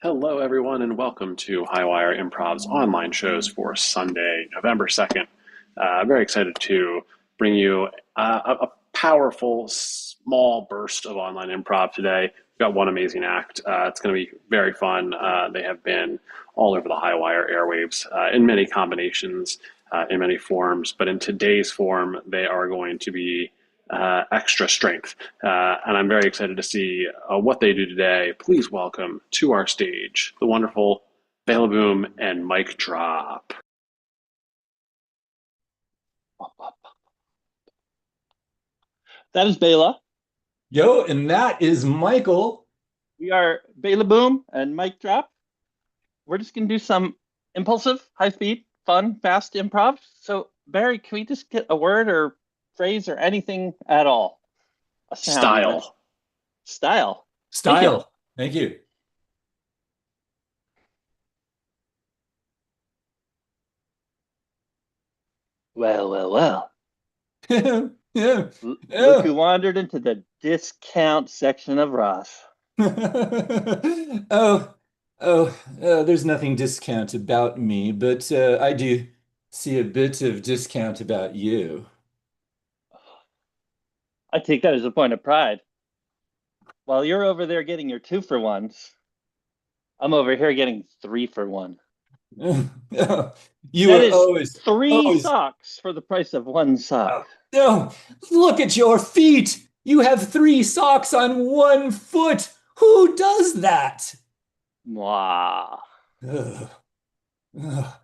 Hello, everyone, and welcome to Highwire Improv's online shows for Sunday, November 2nd. I'm very excited to bring you a powerful, small burst of online improv today. We've got one amazing act. It's going to be very fun. They have been all over the Highwire airwaves in many combinations, in many forms, but in today's form, they are going to be extra strength. And I'm very excited to see what they do today. Please welcome to our stage the wonderful Bela Boom and Mike Drop. That is Bela. Yo, and that is Michael. We are Bela Boom and Mike Drop. We're just going to do some impulsive, high speed, fun, fast improv. So, Barry, can we just get a word or phrase or anything at all? A sound, even. Style. Style. Thank you. Style. Thank you. Well. Yeah. Look Yeah. who wandered into the discount section of Ross. Oh, there's nothing discount about me, but I do see a bit of discount about you. I take that as a point of pride. While you're over there getting your 2-for-1s, I'm over here getting 3-for-1. You That are is always, three always. socks for the price of one sock. Oh, look at your feet. You have three socks on one foot. Who does that? Mwah. Ugh. Ugh.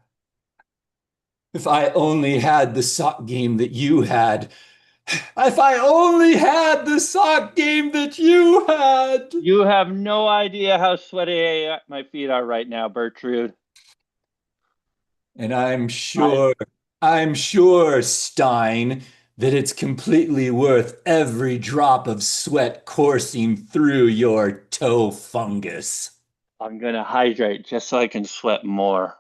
If I only had the sock game that you had. If I only had the sock game that you had. You have no idea how sweaty my feet are right now, Bertrude. And I, I'm sure, Stein, that it's completely worth every drop of sweat coursing through your toe fungus. I'm gonna hydrate just so I can sweat more.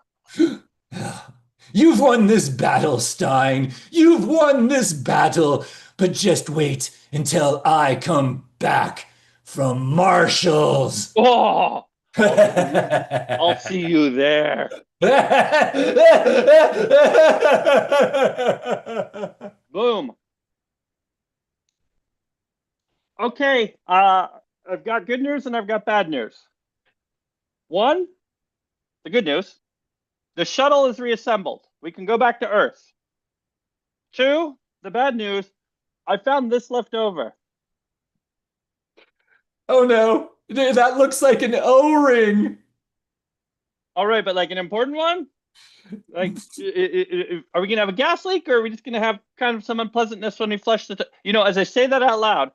You've won this battle, Stein. You've won this battle. But just wait until I come back from Marshall's. Oh, I'll see you there. Boom. Okay, I've got good news and I've got bad news. One, the good news, the shuttle is reassembled. We can go back to Earth. Two, the bad news, I found this left over. Oh no, that looks like an O-ring. All right, but like an important one? Like, are we gonna have a gas leak, or are we just gonna have kind of some unpleasantness when we flush the? As I say that out loud.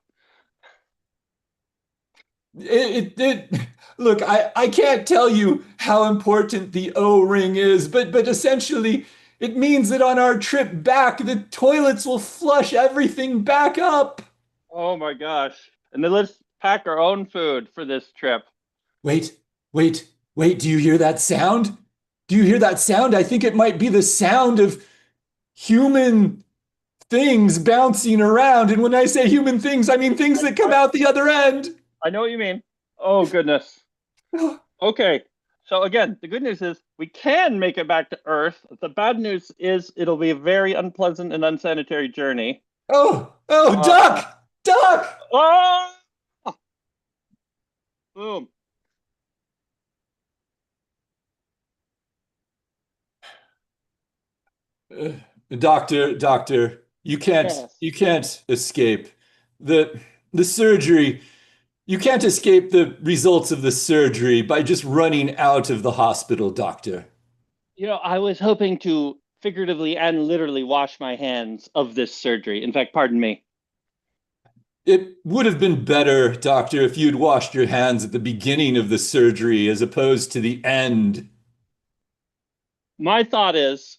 Look, I can't tell you how important the O-ring is, but essentially it means that on our trip back, the toilets will flush everything back up. Oh my gosh! And then let's pack our own food for this trip. Wait, wait, do you hear that sound? Do you hear that sound? I think it might be the sound of human things bouncing around. And when I say human things, I mean things that come out the other end. I know what you mean. Oh goodness. Okay. So again, the good news is we can make it back to Earth. The bad news is it'll be a very unpleasant and unsanitary journey. Oh, duck, duck. Oh! Boom. Uh, doctor, Yes. you can't escape the the surgery. You can't escape the results of the surgery by just running out of the hospital, doctor. I was hoping to figuratively and literally wash my hands of this surgery. In fact, pardon me. It would have been better, doctor, if you'd washed your hands at the beginning of the surgery as opposed to the end. My thought is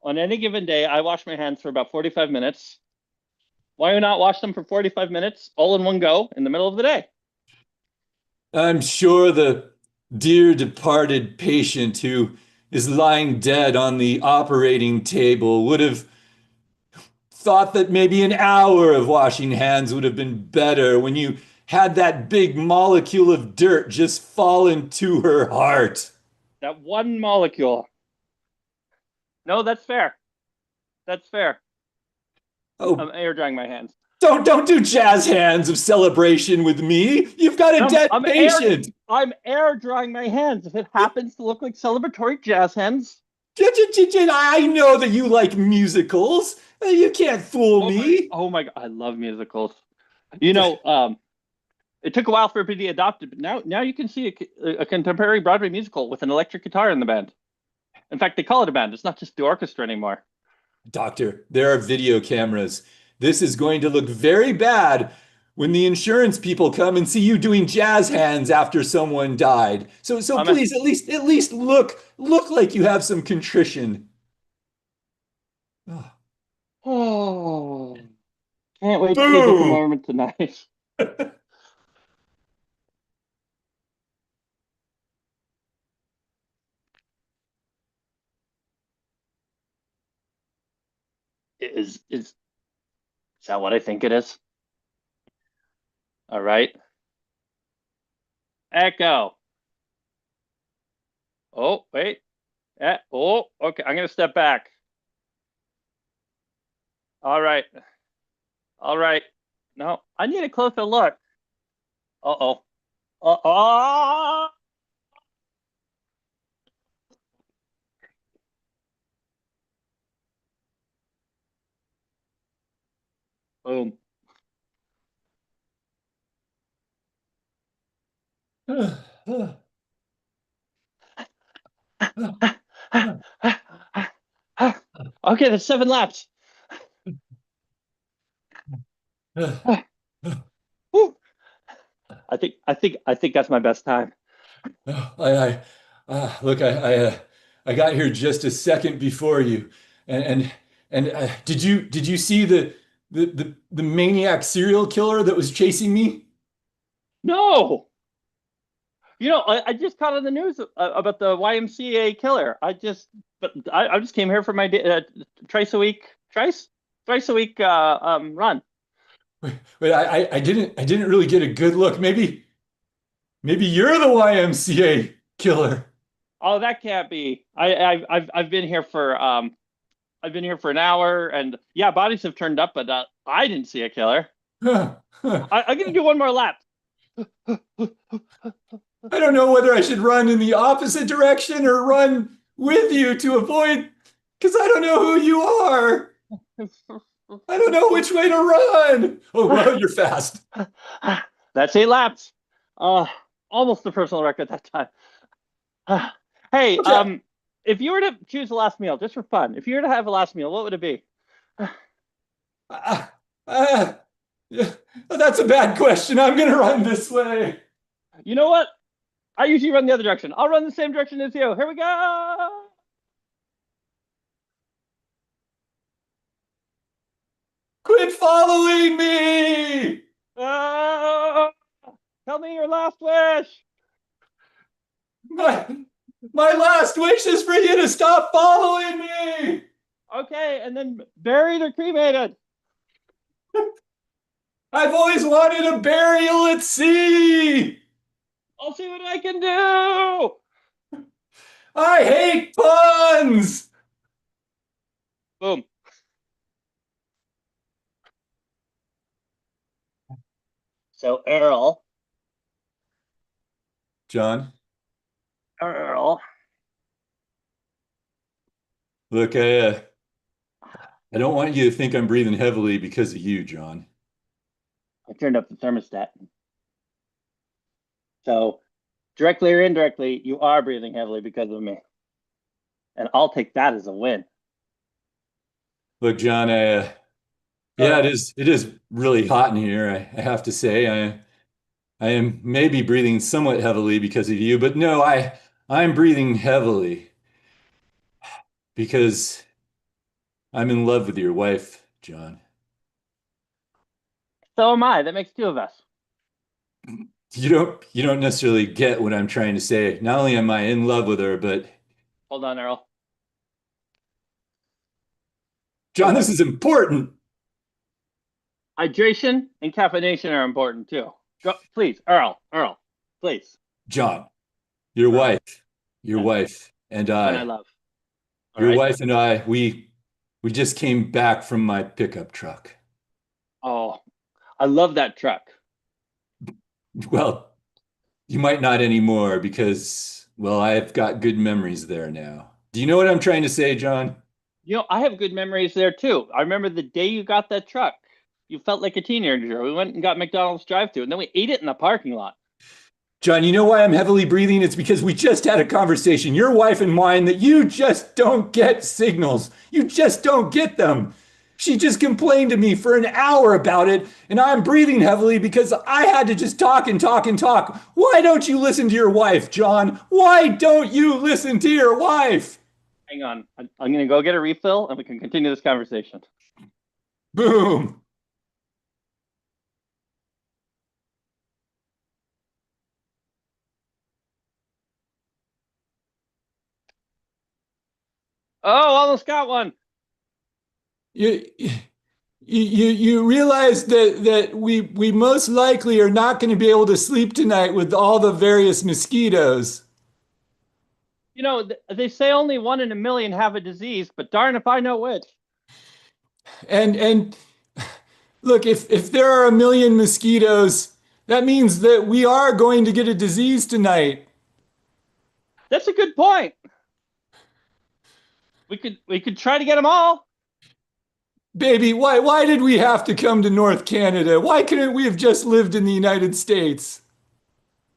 on any given day, I wash my hands for about 45 minutes. Why not wash them for 45 minutes all in one go in the middle of the day? I'm sure the dear departed patient who is lying dead on the operating table would have thought that maybe an hour of washing hands would have been better when you had that big molecule of dirt just fall into her heart. That one molecule. No, that's fair. That's fair. I'm Oh, air drying my hands. don't do jazz hands of celebration with me. You've got a I'm, dead I'm air patient. I'm air drying my hands. If it happens to look like celebratory jazz hands. I know that you like musicals. You can't fool me. Oh my god, I love musicals. You know, it took a while for it to be adopted, but now you can see a contemporary Broadway musical with an electric guitar in the band. In fact, they call it a band. It's not just the orchestra anymore. Doctor, there are video cameras. This is going to look very bad when the insurance people come and see you doing jazz hands after someone died. So I'm a, please at least look like you have some contrition. Oh. oh, can't wait to see a different Boo! moment tonight. Is that what I think it is? All right. Echo. Oh, wait. Oh, okay. I'm gonna step back. All right. All right. No, I need a closer look. Uh-oh. Uh-oh. Boom. Okay, that's 7 laps. Whew. I think that's my best time. Look, I got here just a second before you, and did you see the maniac serial killer that was chasing me? No. I just caught on the news about the YMCA killer. I just came here for my twice a week, twice a week run. Wait, I didn't really get a good look. Maybe you're the YMCA killer. Oh, that can't be. I've been here for I've been here for an hour, and yeah, bodies have turned up, but I didn't see a killer. I'm gonna do one more lap. I don't know whether I should run in the opposite direction or run with you to avoid, because I don't know who you are. I don't know which way to run. Oh, well, you're fast. That's 8 laps. Uh, Almost the personal record that time. Hey, Okay. if you were to choose the last meal, just for fun, if you were to have a last meal, what would it be? Uh, uh, yeah, that's a bad question. I'm going to run this way. You know what? I usually run the other direction. I'll run the same direction as you. Here we go. Quit following me. Uh, Tell me your last wish. My, my last wish is for you to stop following me. Okay, and then buried or cremated. I've always wanted a burial at sea. I'll see what I can do. I hate puns. Boom. So John, Earl, look, I don't want you to think I'm breathing heavily because of you, John. I turned up the thermostat. So directly or indirectly, you are breathing heavily because of me. And I'll take that as a win. Look, John, yeah, Earl. it is really hot in here. I have to say, I am maybe breathing somewhat heavily because of you, but no, I'm breathing heavily because I'm in love with your wife, John. So am I. That makes two of us. You don't necessarily get what I'm trying to say. Not only am I in love with her, but Hold on, Earl. John, this is important. Hydration and caffeination are important too. Go, please, Earl, please, John, your Earl. wife, your Yes, wife and the one I I, love. All your right. wife and I, we just came back from my pickup truck. Oh, I love that truck. Well, you might not anymore because, well, I've got good memories there now. Do you know what I'm trying to say, John? I have good memories there too. I remember the day you got that truck. You felt like a teenager. We went and got McDonald's drive-thru, and then we ate it in the parking lot. John, you know why I'm heavily breathing? It's because we just had a conversation, your wife and mine, that you just don't get signals. You just don't get them. She just complained to me for an hour about it, and I'm breathing heavily because I had to just talk and talk and talk. Why don't you listen to your wife, John? Why don't you listen to your wife? Hang on. I'm going to go get a refill, and we can continue this conversation. Boom. Oh, almost got one. You, you realize that we most likely are not going to be able to sleep tonight with all the various mosquitoes. They say only 1 in a million have a disease, but darn if I know which. And look, if there are a million mosquitoes, that means that we are going to get a disease tonight. That's a good point. We could try to get them all. Baby, why did we have to come to North Canada? Why couldn't we have just lived in the United States?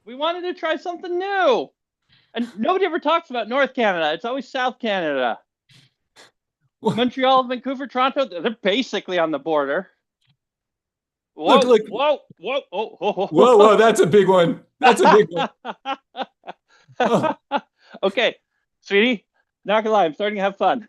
We wanted to try something new. And nobody ever talks about North Canada. It's always South Canada. Montreal, Vancouver, Toronto, they're basically on the border. Look, Whoa, look. whoa, whoa, oh, Whoa, whoa, that's a big one. That's a big one. Oh, Okay, sweetie, not gonna lie, I'm starting to have fun.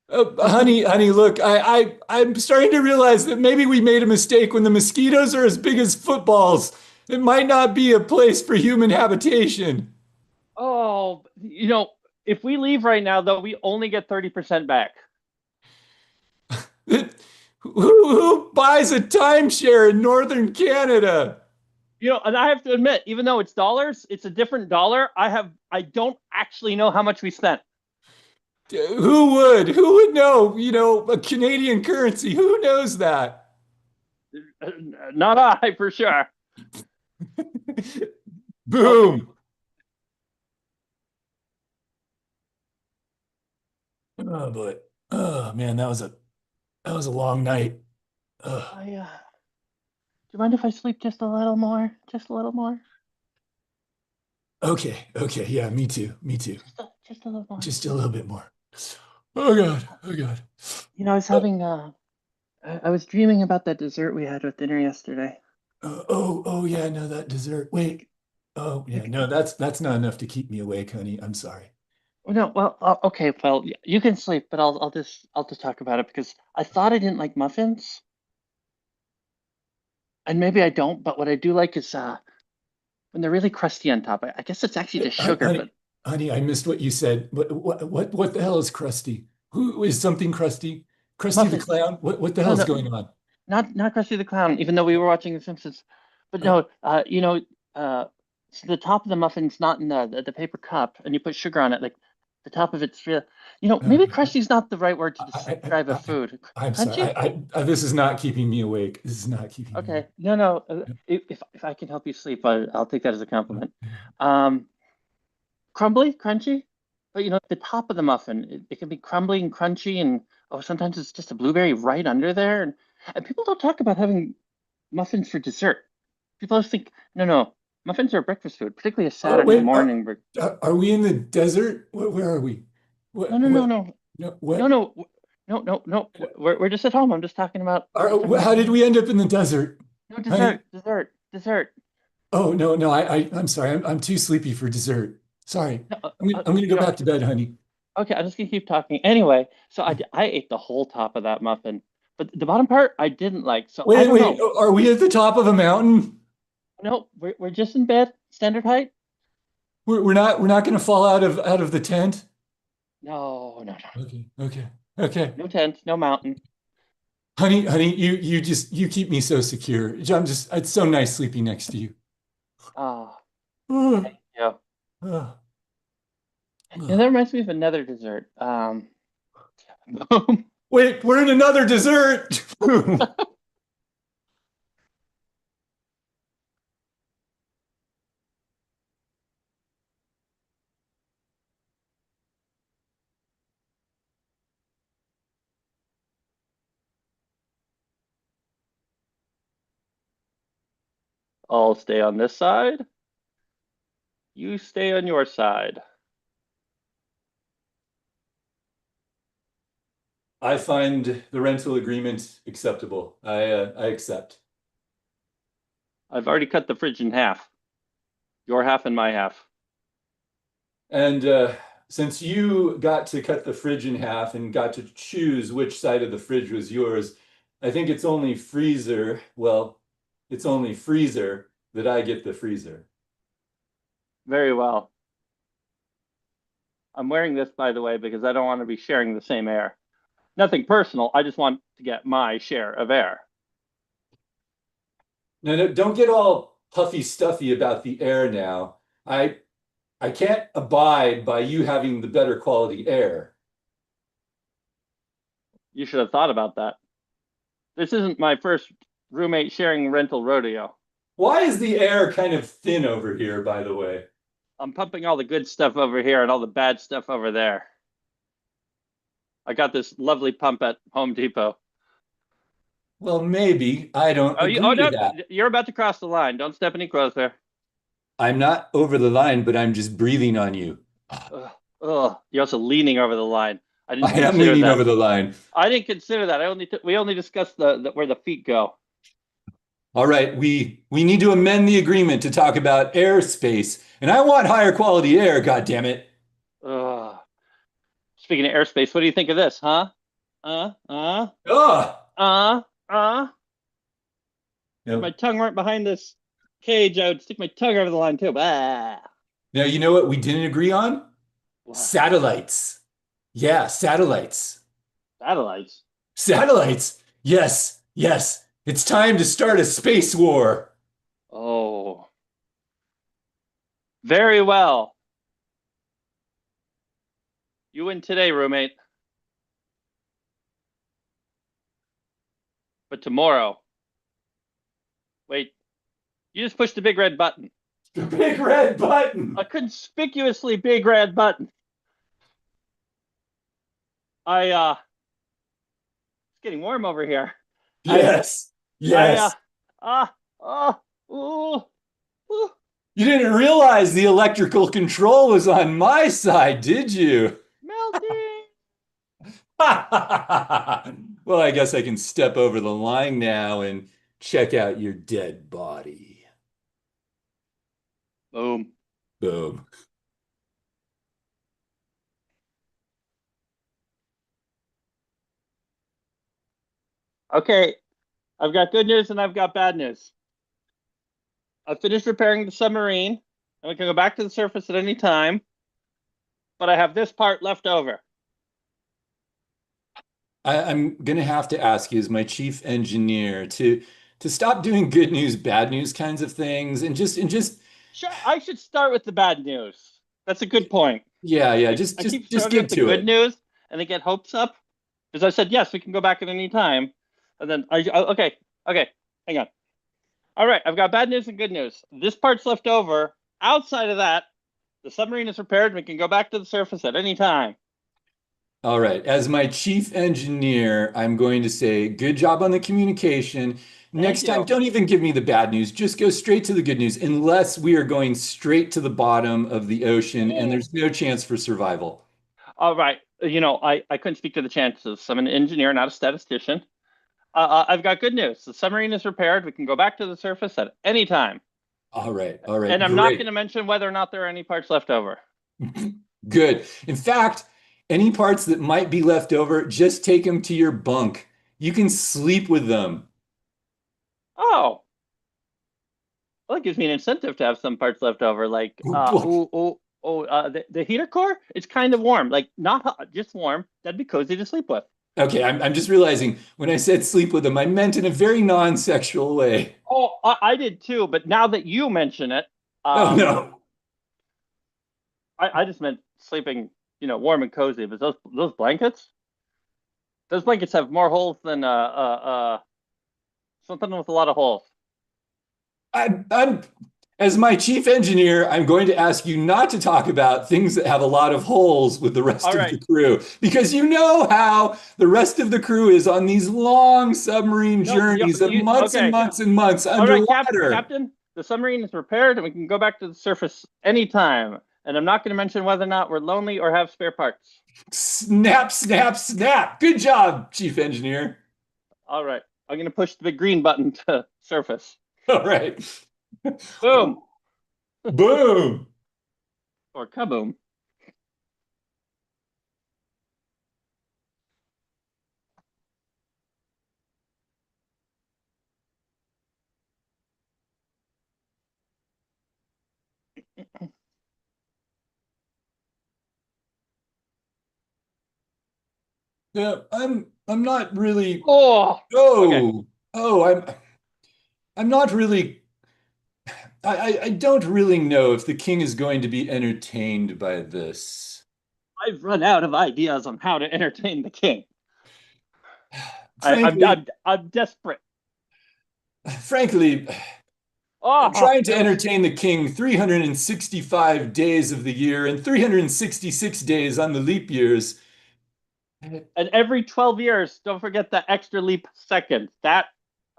honey, look, I'm starting to realize that maybe we made a mistake when the mosquitoes are as big as footballs. It might not be a place for human habitation. Oh, if we leave right now, though, we only get 30% back. Who buys a timeshare in northern Canada? And I have to admit, even though it's dollars, it's a different dollar. I don't actually know how much we spent. Who would? Who would know? A Canadian currency. Who knows that? Not I, for sure. Okay. Boom. Oh boy. Oh man, that was a long night. Ugh. Do you mind if I sleep just a little more? Just a little more? Okay, yeah, me too. Me too. Just a little more. Just a little bit more. Oh God. Oh God. I was having I was dreaming about that dessert we had with dinner yesterday. Oh yeah, no, that dessert. Wait. Oh yeah, no, that's not enough to keep me awake, honey. I'm sorry. No, well, okay, well, you can sleep, but I'll just talk about it because I thought I didn't like muffins, and maybe I don't, but what I do like is when they're really crusty on top. I guess it's actually just sugar, Honey, but honey, I missed what you said. What the hell is Krusty? Who is something Krusty? Krusty the muffins. Clown? What the No, hell's no, going on? not Krusty the Clown, even though we were watching The Simpsons. But Uh, no, so the top of the muffin's not in the paper cup, and you put sugar on it. Like the top of it's real. uh, Maybe crusty's not the right word to describe a I, food. I'm sorry. Crunchy? This is not keeping me awake. This is not keeping me Okay. No, no. If I can help you sleep, I'll take that as a compliment. Um, Crumbly, crunchy, but the top of the muffin, it can be crumbly and crunchy, and sometimes it's just a blueberry right under there, and people don't talk about having muffins for dessert. People always think, no, no, muffins are breakfast food, particularly a Oh, Saturday wait, morning. are we in the desert? Where are we? No, What, no, no, what, no, no, no, what? no, no, no, no. We're just at home. I'm just talking about. We're just talking about How did we end up in the desert? no Honey? dessert, dessert, dessert. Oh, no, no, I'm sorry. I'm too sleepy for dessert. Sorry. No, I'm gonna go back to bed, honey. okay, I'm just gonna keep talking. Anyway, so I ate the whole top of that muffin, but the bottom part I didn't like. So I don't Wait. know. Are we at the top of a mountain? No, we're just in bed, standard height. We're not gonna fall out of the tent? No, no, no, Okay. Okay. Okay. no tent, no mountain. Honey, you keep me so secure. It's so nice sleeping next to you. Oh, Uh, thank you. uh, Yeah, uh. that reminds me of another dessert. Boom. Wait, we're in another dessert. I'll stay on this side. You stay on your side. I find the rental agreement acceptable. I accept. I've already cut the fridge in half. Your half and my half. And since you got to cut the fridge in half and got to choose which side of the fridge was yours, I think it's only freezer. Well, it's only freezer that I get the freezer. Very well. I'm wearing this, by the way, because I don't want to be sharing the same air. Nothing personal. I just want to get my share of air. No, no, don't get all puffy stuffy about the air now. I I can't abide by you having the better quality air. You should have thought about that. This isn't my first roommate sharing rental rodeo. Why is the air kind of thin over here, by the way? I'm pumping all the good stuff over here and all the bad stuff over there. I got this lovely pump at Home Depot. Well, maybe I don't Oh agree to no, that. you're about to cross the line. Don't step any closer. I'm not over the line, but I'm just breathing on you. Ugh, ugh. You're also leaning over the line. I didn't I am consider leaning over that. the line. I didn't consider that. We only discussed the where the feet go. All right, we need to amend the agreement to talk about airspace, and I want higher quality air, God damn it. Ugh. Speaking of airspace, what do you think of this, huh? Uh, uh, Ugh. uh, uh. If my Now, tongue weren't behind this cage, I would stick my tongue over the line too. Bah. now you know what we didn't agree on? What? Satellites. Yeah, satellites. Satellites? Satellites. Yes, yes. It's time to start a space war. Oh, very well. You win today, roommate. But tomorrow, wait, you just pushed the big red button. The big red button. A conspicuously big red button. It's getting warm over here. Yes. I, uh, Yes. ah, ah, ooh, ooh, You didn't realize the electrical control was on my side, did you? melting. Well, I guess I can step over the line now and check out your dead body. Boom. Boom. Okay, I've got good news and I've got bad news. I finished repairing the submarine, and we can go back to the surface at any time. But I have this part left over. I'm gonna have to ask you as my chief engineer to stop doing good news, bad news kinds of things and just Sure, I should start with the bad news. That's a good point. yeah, I keep just starting get with the to good it. news, and they get hopes up. Because I said yes, we can go back at any time, and then okay, okay, hang on. All right, I've got bad news and good news. This part's left over. Outside of that, the submarine is repaired, and we can go back to the surface at any time. All right. As my chief engineer, I'm going to say good job on the communication. Thank Next time, you. don't even give me the bad news. Just go straight to the good news, unless we are going straight to the bottom of the ocean and Ooh. there's no chance for survival. All right. I couldn't speak to the chances. I'm an engineer, not a statistician. I've got good news. The submarine is repaired. We can go back to the surface at any time. All right, And I'm not going great. to mention whether or not there are any parts left over. Good. In fact, any parts that might be left over, just take them to your bunk. You can sleep with them. Oh, well, it gives me an incentive to have some parts left over. Like, the heater core, it's kind of warm. Like, not hot, just warm. That'd be cozy to sleep with. Okay, I'm just realizing when I said sleep with him, I meant in a very non-sexual way. Oh, I did too, but now that you mention it, Oh um, no. I just meant sleeping, warm and cozy. But those blankets have more holes than something with a lot of holes. I'm as my chief engineer, I'm going to ask you not to talk about things that have a lot of holes with the rest All of right, the crew because you know how the rest of the crew is on these long submarine no, journeys of months and okay. months and months All right, underwater. Captain, the submarine is repaired and we can go back to the surface anytime. And I'm not going to mention whether or not we're lonely or have spare parts. Snap, snap, snap. Good job, chief engineer. All right, I'm going to push the big green button to surface. All right. Boom Boom. or kaboom. Yeah, I'm not really. Oh, okay. I'm not really. I don't really know if the king is going to be entertained by this. I've run out of ideas on how to entertain the king. Frankly, I'm desperate. frankly, Oh, trying to it was, entertain the king 365 days of the year and 366 days on the leap years. and every 12 years, don't forget the extra leap second. That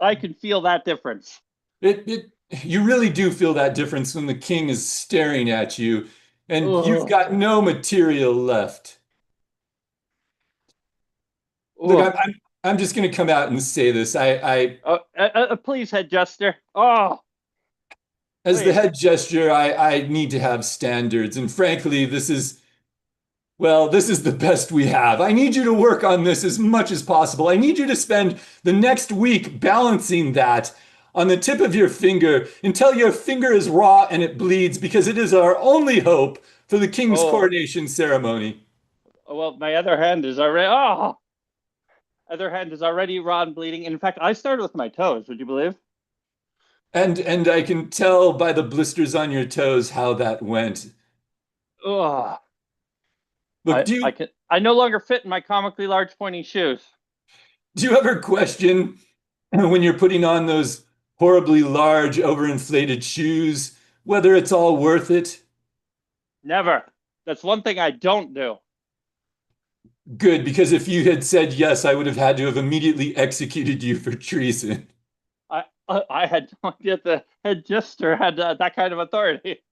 I can feel that difference. It you really do feel that difference when the king is staring at you and you've Oh, got no material left. Look, oh, I'm just going to come out and say this. oh please, head jester. Oh, As the please. head gesture, I need to have standards. And frankly, this is the best we have. I need you to work on this as much as possible. I need you to spend the next week balancing that on the tip of your finger until your finger is raw and it bleeds because it is our only hope for the king's Oh, coronation ceremony. well, my other hand is already raw and bleeding. In fact, I started with my toes. Would you believe? And I can tell by the blisters on your toes how that went. Oh, Look, I no longer fit in my comically large pointy shoes. do you ever question when you're putting on those horribly large, overinflated shoes, whether it's all worth it? Never. That's one thing I don't do. Good, because if you had said yes, I would have had to have immediately executed you for treason. I had no idea the head jester had that kind of authority.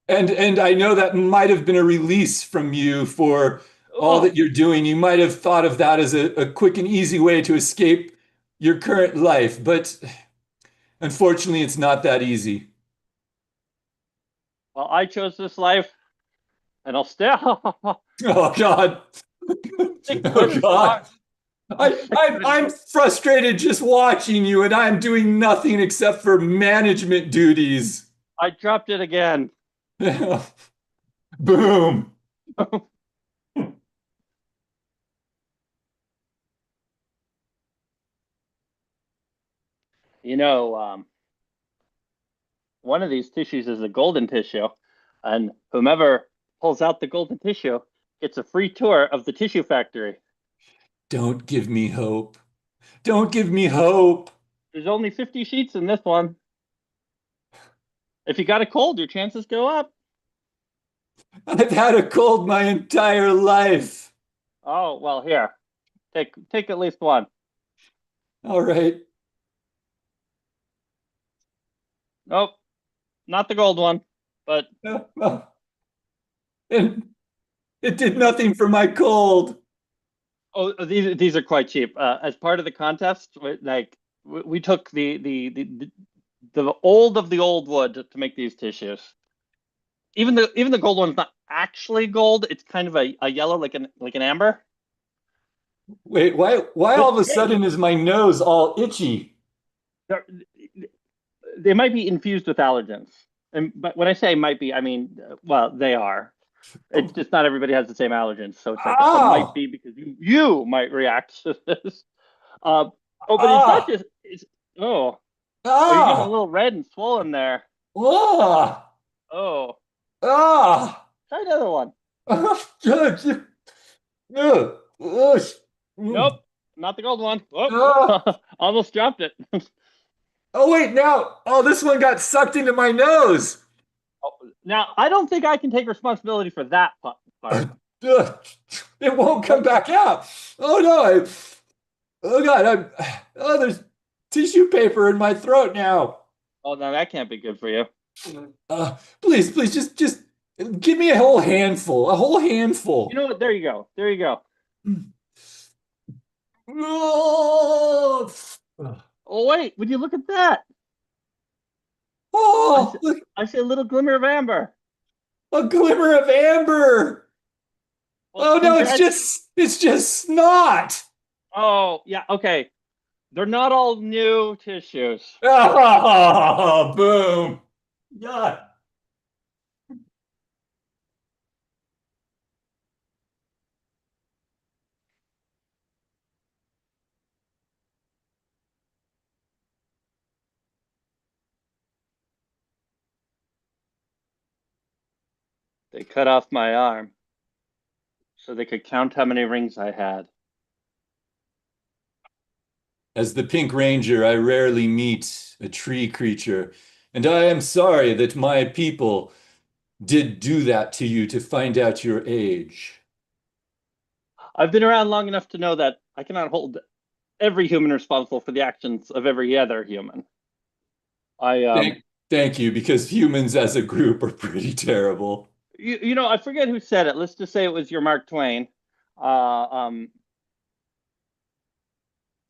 And I know that might have been a release from you for all Oh, that you're doing. You might have thought of that as a quick and easy way to escape your current life, but unfortunately, it's not that easy. well, I chose this life, and I'll still Oh God. stick Oh with it. God. I'll stick with it. I'm frustrated just watching you, and I'm doing nothing except for management duties. I dropped it again. Boom. You know, one of these tissues is a golden tissue, and whomever pulls out the golden tissue gets a free tour of the tissue factory. Don't give me hope. Don't give me hope. There's only 50 sheets in this one. If you got a cold, your chances go up. I've had a cold my entire life. Oh, well, here. Take at least one. All right. Nope, not the gold one, but And it did nothing for my cold. these are quite cheap. As part of the contest, we took the old of the old wood to make these tissues. Even the gold one's not actually gold. It's kind of a yellow, like an amber. Wait, why all But of a hey, sudden is my nose all itchy? they're- they might be infused with allergens. But when I say might be, I mean, well, they are. It's just not everybody has the same allergens, so it's like it might Oh, be because you might react to this. Uh, oh, but it's not ah, just it's oh oh you're getting a ah, little red and swollen there. ah, Oh, ah. try another one. Nope, Mm. not the gold one. Oh, Ah. almost dropped it. Oh wait, now, oh, this one got sucked into my nose. Now I don't think I can take responsibility for that part. It won't come But back out. Oh no, oh God, oh, there's tissue paper in my throat now. oh no, that can't be good for you. Please, please, just give me a whole You handful. know what? There you go. There you go. Oh, Oh wait, would you look at that? I oh, see, look, I see a little glimmer of amber. a glimmer of amber. Well, Oh no, congrats. it's just snot. Oh yeah, okay. They're not all new tissues. Oh, boom. God. They cut off my arm so they could count how many rings I had. As the Pink Ranger, I rarely meet a tree creature, and I am sorry that my people did do that to you to find out your age. I've been around long enough to know that I cannot hold every human responsible for the actions of every other human. I Thank you, because humans as a group are pretty terrible. you know I forget who said it. Let's just say it was your Mark Twain. Uh, um,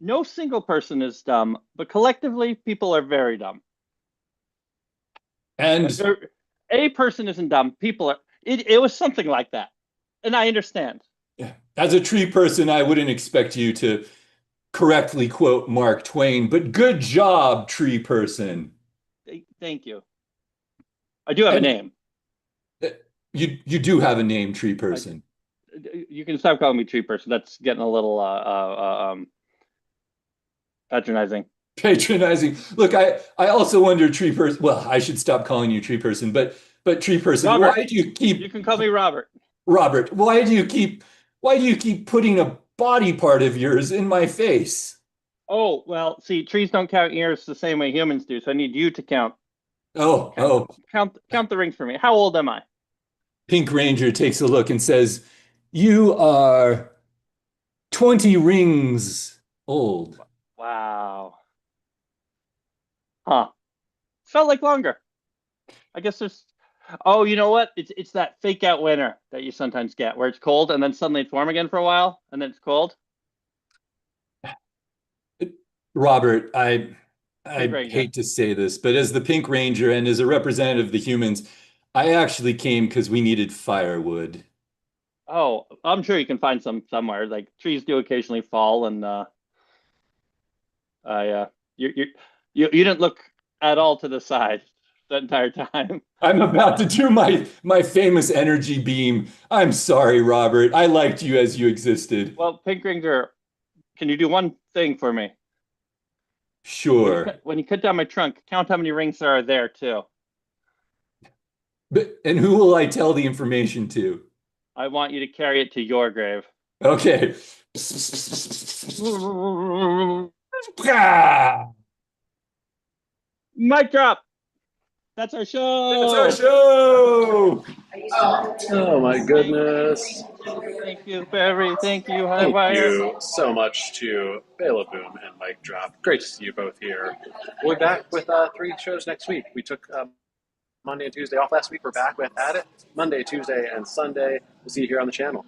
no single person is dumb, but collectively people are very dumb. And A person isn't dumb. People are. It was something like that, and I understand. as a tree person, I wouldn't expect you to correctly quote Mark Twain, but good job, tree person. Thank you. I do have a And name. uh, you do have a name, tree I, person. you can stop calling me tree person. That's getting a little patronizing. Patronizing. Look, I also wonder, tree person. Well, I should stop calling you tree person, but tree person, Robert, why do you you keep can call me Robert. Robert? Why do you keep putting a body part of yours in my face? Oh well, see, trees don't count ears the same way humans do, so I need you to Oh, count oh. count the rings for me. How old am I? Pink Ranger takes a look and says, "You are 20 rings old." Wow. Huh. Felt like longer. I guess there's. Oh, you know what? It's that fake out winter that you sometimes get, where it's cold and then suddenly it's warm again for a while, and then it's cold. Robert, Pink I Ranger. hate to say this, but as the Pink Ranger and as a representative of the humans, I actually came because we needed firewood. Oh, I'm sure you can find some somewhere. Like trees do occasionally fall, and I you you didn't look at all to the side the entire time. I'm about to do my famous energy beam. I'm sorry, Robert. I liked you as you existed. Well, Pink Ranger, can you do one thing for me? Sure. When you cut down my trunk, count how many rings there are there too. But and who will I tell the information to? I want you to carry it to your grave. Okay. That's Mic drop. That's our our show. show. Oh my goodness. Thank you, Barry. Thank you, Thank Highwire. you so much to Bela Boom and Mike Drop. Great to see you both here. We'll be back with three shows next week. We took Monday and Tuesday off last week. We're back with At It Monday, Tuesday, and Sunday. We'll see you here on the channel.